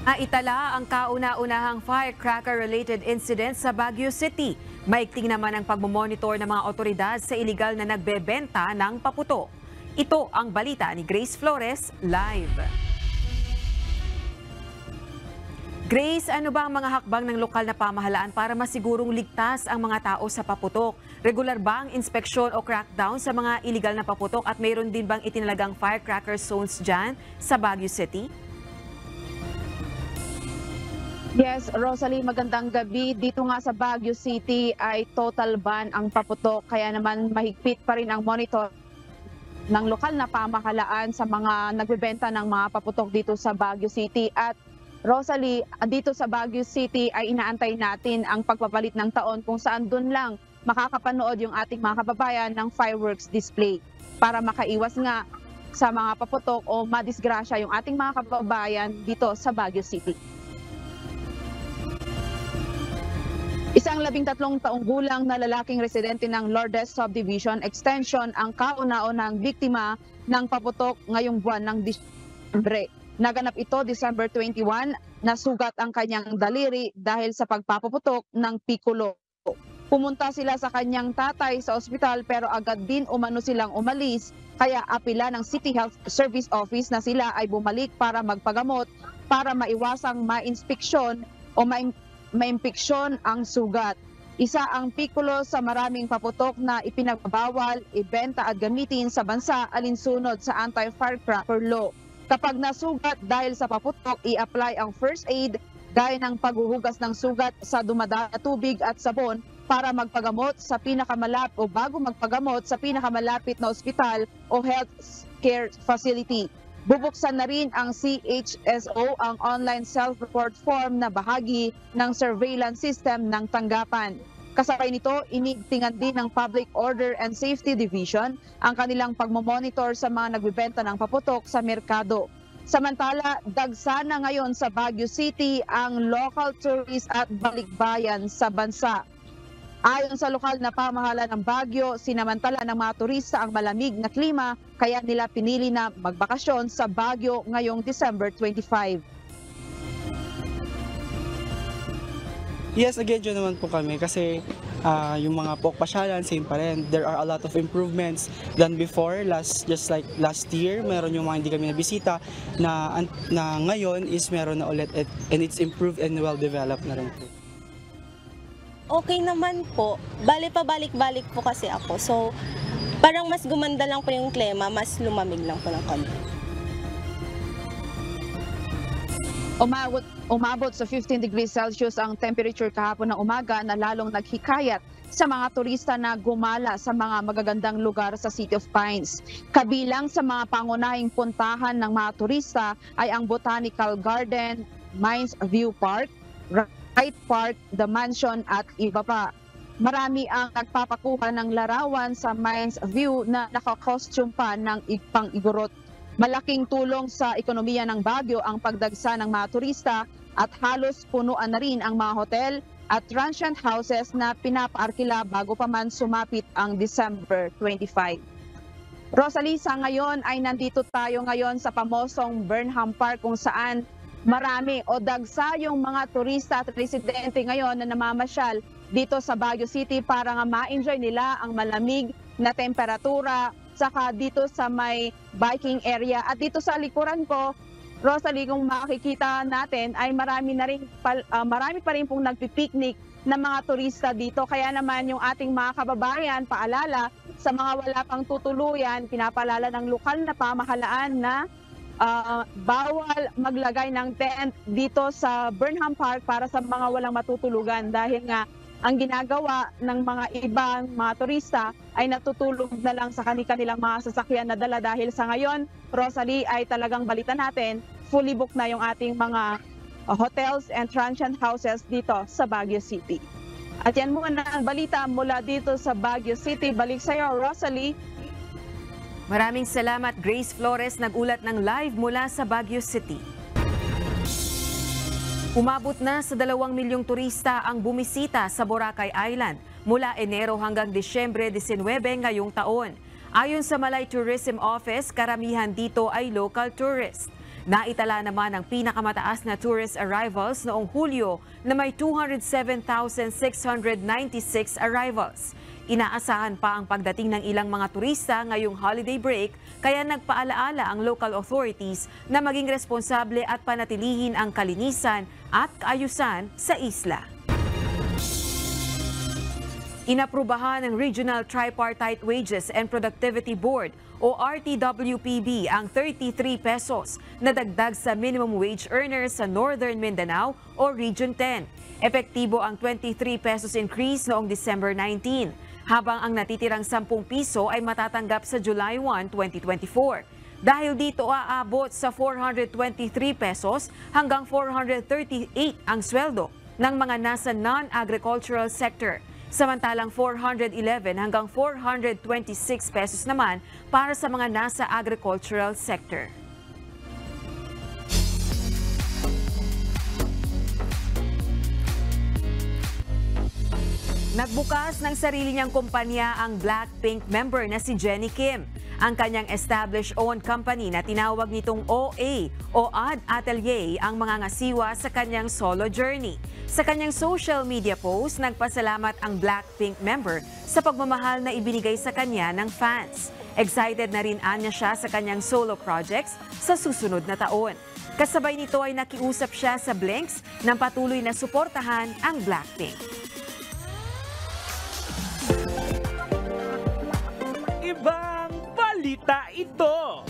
Naitala ang kauna-unahang firecracker-related incident sa Baguio City. Maigting naman ang pagmomonitor ng mga otoridad sa iligal na nagbebenta ng paputok. Ito ang balita ni Grace Flores, live. Grace, ano ba ang mga hakbang ng lokal na pamahalaan para masigurong ligtas ang mga tao sa paputok? Regular ba ang inspeksyon o crackdown sa mga illegal na paputok at mayroon din bang itinalagang firecracker zones dyan sa Baguio City? Yes, Rosalie, magandang gabi. Dito nga sa Baguio City ay total ban ang paputok, kaya naman mahigpit pa rin ang monitor ng lokal na pamahalaan sa mga nagbebenta ng mga paputok dito sa Baguio City. At Rosalie, dito sa Baguio City ay inaantay natin ang pagpapalit ng taon kung saan doon lang makakapanood yung ating mga kababayan ng fireworks display para makaiwas nga sa mga paputok o madisgrasya yung ating mga kababayan dito sa Baguio City. Isang 13 taong gulang na lalaking residente ng Lourdes Subdivision Extension ang kauna-unang biktima ng paputok ngayong buwan ng Disyembre. Naganap ito December 21, nasugat ang kanyang daliri dahil sa pagpapaputok ng pikulo. Pumunta sila sa kanyang tatay sa ospital pero agad din umano silang umalis, kaya apila ng City Health Service Office na sila ay bumalik para magpagamot para maiwasang ma-inspeksyon o ma-impeksyon ang sugat. Isa ang pikulo sa maraming paputok na ipinagbawal, ibenta at gamitin sa bansa alinsunod sa anti-firecracker law. Kapag nasugat dahil sa paputok, i-apply ang first aid gaya ng paghuhugas ng sugat sa dumadaan na tubig at sabon para magpagamot sa bago magpagamot sa pinakamalapit na ospital o health care facility. Bubuksan na rin ang CHSO, ang online self-report form na bahagi ng surveillance system ng tanggapan. Kasabay nito, inigtingan din ng Public Order and Safety Division ang kanilang pagmomonitor sa mga nagbebenta ng paputok sa merkado. Samantala, dagsa na ngayon sa Baguio City ang local tourist at balikbayan sa bansa. Ayon sa lokal na pamahalaan ng Baguio, sinamantala ng mga turista ang malamig na klima kaya nila pinili na magbakasyon sa Baguio ngayong December 25. Yes, again, dyan naman po kami kasi yung mga pasyalan, same pa rin. There are a lot of improvements than before. Just like last year, meron yung mga hindi kami nabisita na ngayon is meron na ulit and it's improved and well-developed na rin po. Okay naman po. Pabalik-balik po kasi ako. So, parang mas gumanda lang po yung klima, mas lumamig lang po ng konti. Umabot sa 15 degrees Celsius ang temperature kahapon ng umaga na lalong naghikayat sa mga turista na gumala sa mga magagandang lugar sa City of Pines. Kabilang sa mga pangunahing puntahan ng mga turista ay ang Botanical Garden, Mines View Park, Wright Park, The Mansion at iba pa. Marami ang nagpapakuha ng larawan sa Mines View na nakakostume pa ng pang-igorot. Malaking tulong sa ekonomiya ng Baguio ang pagdagsa ng mga turista at halos punuan na rin ang mga hotel at transient houses na pinapaarkila bago pa man sumapit ang December 25. Rosalie, sa ngayon ay nandito tayo ngayon sa pamosong Burnham Park kung saan marami o dagsa yung mga turista at residente ngayon na namamasyal dito sa Baguio City para nga ma-enjoy nila ang malamig na temperatura, saka dito sa may biking area. At dito sa likuran ko, Rosalie, kung makikita natin ay marami pa rin pong nagpipiknik na mga turista dito. Kaya naman yung ating mga kababayan, paalala sa mga wala pang tutuluyan, pinapaalala ng lokal na pamahalaan na bawal maglagay ng tent dito sa Burnham Park para sa mga walang matutulugan dahil nga ang ginagawa ng mga ibang mga turista ay natutulog na lang sa kanilang mga sasakyan na dala dahil sa ngayon, Rosalie, ay talagang balita natin, fully booked na yung ating mga hotels and transient houses dito sa Baguio City. At yan muna ang balita mula dito sa Baguio City. Balik sa iyo, Rosalie. Maraming salamat, Grace Flores, nag-ulat ng live mula sa Baguio City. Umabot na sa 2 milyong turista ang bumisita sa Boracay Island mula Enero hanggang Disyembre 19 ngayong taon. Ayon sa Malay Tourism Office, karamihan dito ay local tourists. Naitala naman ang pinakamataas na tourist arrivals noong Hulyo na may 207,696 arrivals. Inaasahan pa ang pagdating ng ilang mga turista ngayong holiday break kaya nagpaalaala ang local authorities na maging responsable at panatilihin ang kalinisan at kaayusan sa isla. Inaprubahan ng Regional Tripartite Wages and Productivity Board o RTWPB ang 33 pesos na dagdag sa minimum wage earners sa Northern Mindanao o Region 10. Epektibo ang 23 pesos increase noong December 19, habang ang natitirang 10 piso ay matatanggap sa July 1, 2024. Dahil dito aabot sa 423 pesos hanggang 438 ang sweldo ng mga nasa non-agricultural sector. Samantalang 411 hanggang 426 pesos naman para sa mga nasa agricultural sector. Nagbukas ng sarili niyang kumpanya ang Blackpink member na si Jennie Kim. Ang kanyang established-owned company na tinawag nitong OA o Odd Atelier ang mga ngasiwa sa kanyang solo journey. Sa kanyang social media post, nagpasalamat ang Blackpink member sa pagmamahal na ibinigay sa kanya ng fans. Excited na rin anya siya sa kanyang solo projects sa susunod na taon. Kasabay nito ay nakiusap siya sa Blinks ng patuloy na suportahan ang Blackpink. Ibang balita ito.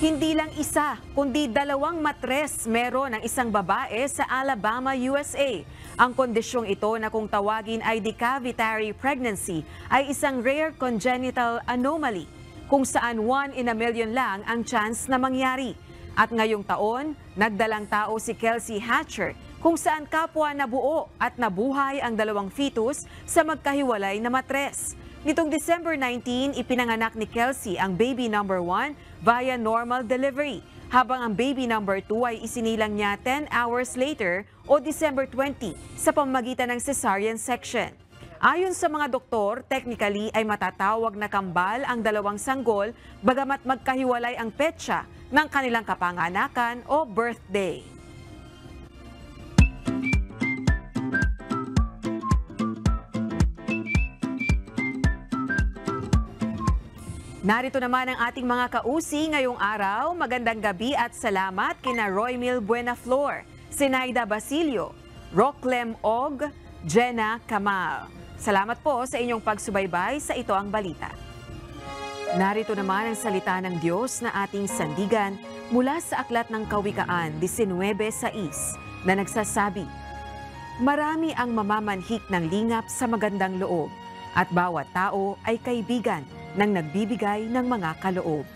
Hindi lang isa, kundi 2 matres meron ng isang babae sa Alabama, USA. Ang kondisyong ito na kung tawagin ay decavitary pregnancy ay isang rare congenital anomaly kung saan 1 in a million lang ang chance na mangyari. At ngayong taon, nagdalang tao si Kelsey Hatcher kung saan kapwa nabuo at nabuhay ang 2 fetus sa magkahiwalay na matres. Nitong December 19, ipinanganak ni Kelsey ang baby number 1 via normal delivery, habang ang baby number 2 ay isinilang niya 10 hours later o December 20 sa pamamagitan ng cesarean section. Ayon sa mga doktor, technically ay matatawag na kambal ang 2 sanggol bagamat magkahiwalay ang petsa ng kanilang kapanganakan o birthday. Narito naman ang ating mga kausi ngayong araw. Magandang gabi at salamat kina Roymil Buenaflor, Sinaida Basilio, Rocklem Og, Jenna Kamal. Salamat po sa inyong pagsubaybay sa Ito ang Balita. Narito naman ang salita ng Diyos na ating sandigan mula sa Aklat ng Kawikaan 19:6 na nagsasabi, marami ang mamamanhik ng lingap sa magandang loob at bawat tao ay kaibigan ng nagbibigay ng mga kaloob.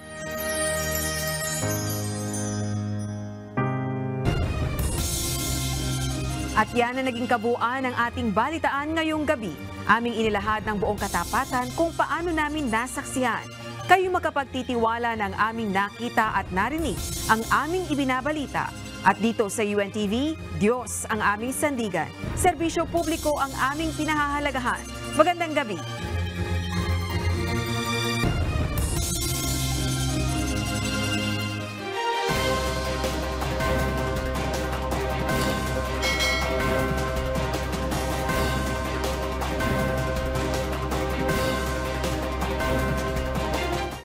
At yan ang naging kabuuan ng ating balitaan ngayong gabi. Aming inilahad ng buong katapatan kung paano namin nasaksihan. Kayo makapagtitiwala ng aming nakita at narinig ang aming ibinabalita. At dito sa UNTV, Diyos ang aming sandigan. Serbisyo publiko ang aming pinahahalagahan. Magandang gabi.